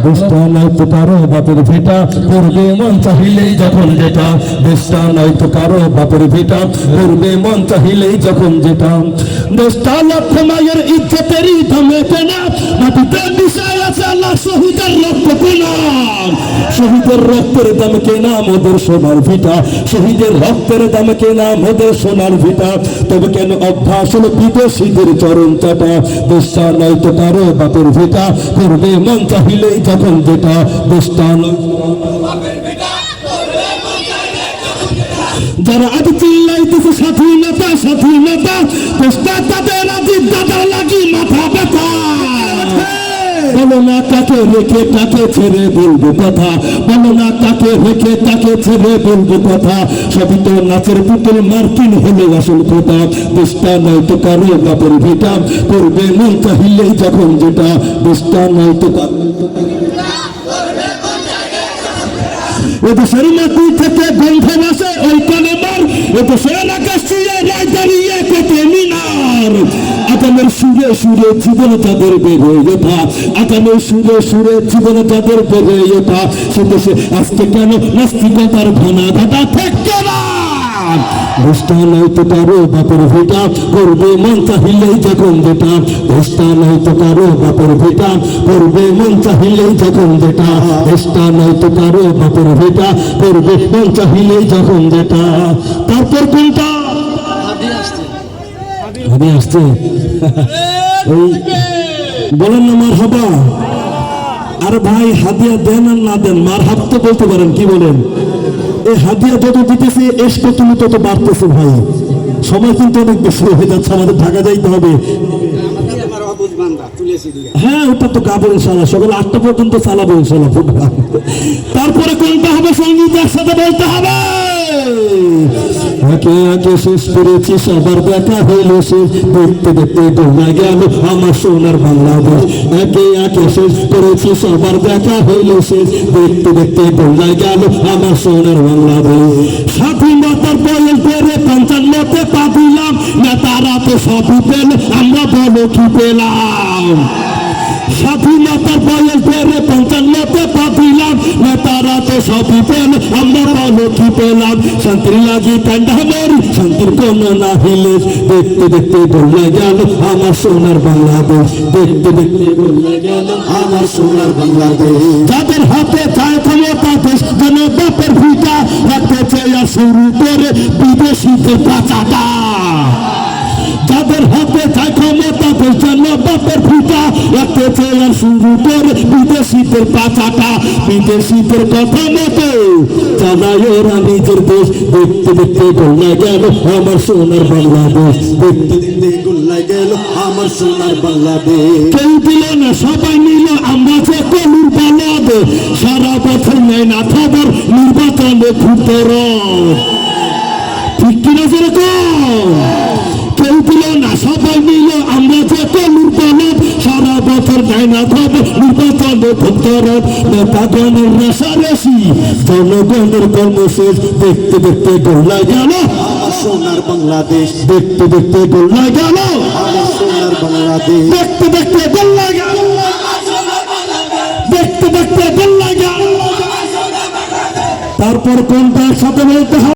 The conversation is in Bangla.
দেশটা নয়তো কারো বাপের ভিটা, করবে মন চাহিলেই যখন যেটা। দেশটা নয়তো কারো বাপের ভিটা, করবে মন চাহিলেই যখন যেটা। দেশটা লক্ষ মায়ের ইজ্জতেরই দামে কেনা, মাটিতে বিষয় আছে আল্লাহ শহীদের রক্ত কেনা। শহীদের রক্তের দাম কেনা মোদের সোনার ভিটা, শহীদের রক্তের দাম কেনা মোদের সোনার ভিটা। তবে কেন অভ্যাস হলো বিদেশিদের চরণ চাটা। দেশটা নয়তো কারো বাপের ভিটা, করবে মন চাহিলেই যখন যেটা। দেশটা যারা আজ চিল্লাইতেছে স্বাধীনতা স্বাধীনতা, দেশটা তাদের আজ দাদা লাগি মাথা ব্যথা। বলো না কাকে রেখে তাকে ছেড়ে বলবো কথা, বলো না কাকে রেখে তাকে ছেড়ে বলবো কথা। সবই তো নাচের পুতুল, মার্কিন হলো আসল কথা। দেশটা নয়তো কারো বাপের ভিটা, করবে মন চাহিলেই যখন যেটা। দেশটা নয়তো এদেশের মাটি থেকে গন্ধ আসে ওই কলেমার, এদেশের আকাশ ছুঁয়ে রায় দাঁড়িয়ে কেটে মিনার। আগামের সুরে সুরে জীবন তাদের বেড়ে ওঠা, আগামের সুরে সুরে জীবন তাদের বেড়ে ওঠা। সে দেশে আজকে কেন নাস্তিকতার ঘনা ঘাটা থেকে না। দেশটা নয়তো কারো বাপের ভিটা, করবে মন চাহিলেই যখন যেটা। দেশটা নয়তো কারো বাপের ভিটা, করবে মন চাহিলেই যখন যেটা। দেশটা নয়তো কারো বাপের ভিটা, করবে মন চাহিলেই যখন যেটা। তারপর কোনটা হাদি আসছে ওই বলেন না মার হাবা। আরে ভাই হাদিয়া দেন আর না দেন, মার হাব তো বলতে পারেন, কি বলেন? এই হাদিয়া যত দিতেছে এসব তুমি তত বাড়তেছে ভাই। সময় কিন্তু অনেক বেশি হয়ে যাচ্ছে, আমাদের ঢাকা যাইতে হবে। হ্যাঁ ওটা তো গাবো ইনশাল্লাহ, সকাল 8টা পর্যন্ত চালাবো ইনশাল্লাহ ফুটবল। তারপরে কোনটা হবে সঙ্গীত একসাথে বলতে হবে। একে একে শেষ করেছি সবার দেখা হইল শেষ, দেখতে দেখতে গোলা গেল আমার সোনার বাংলাদেশ। একে একে শেষ করেছি সবার দেখা হইল শেষ, দেখতে দেখতে গোলা গেল আমার সোনার বাংলাদেশ। স্বাধীনতার বয়স বেড়ে 55তে পা দিলাম, নেতারা তো সবই পেল, আমরা বলো কি পেলাম। স্বাধীনতার বয়স বেড়ে 55তে পা দিলাম, নেতারা তো সবই পেল, আমরা বলো কি পেলাম। শান্তির লাগি ঠান্ডা মরি, শান্তির কোনো না হিলে, দেখতে দেখতে গোলা গেল আমার সোনার বাংলাদেশ। দেখতে দেখতে গোলা গেল আমার সোনার বাংলাদেশ। যাদের হাতে চায় ক্ষমতা দেশ যেন বাপের ভিটা, রাখতে চেয়ে শুরু করে বিদেশিদের পাচাটা। যাদের হাতে চায় ক্ষমতা দেশ যেন বাপের ভিটা, রাখতে চেয়ে শুরু করে বিদেশিদের পাচাটা। বিদেশিদের কথা মতো চালায় ওরা নিজের দেশ। দেখতে দেখতে গোলা গেল আমার সোনার বাংলাদেশ। দেখতে দেখতে গোলা গেল আমার সোনার বাংলাদেশ। কেউ দিল না সবাই নিল, আমরা যে কলুর বালদ, সারা বছর নেয় না খবর নির্বাচনে খুঁতর। ঠিক কিনা সেরকম? কেউ দিল না সবাই নিল, আমরা যে কলুর বালদ, সারা বছর নেয় না খবর নির্বাচনে খুঁতর। নেতাগণের রেশারেশি, জনগণের কর্মশেষ। দেখতে দেখতে গোলা গেল আমার সোনার বাংলাদেশ। দেখতে দেখতে গোলা গেল আমার সোনার বাংলাদেশ। দেখতে দেখতে গোলা গেল, দেখতে দেখতে গোলা গেল। তারপর কোনটা সাথে বলতে হবে?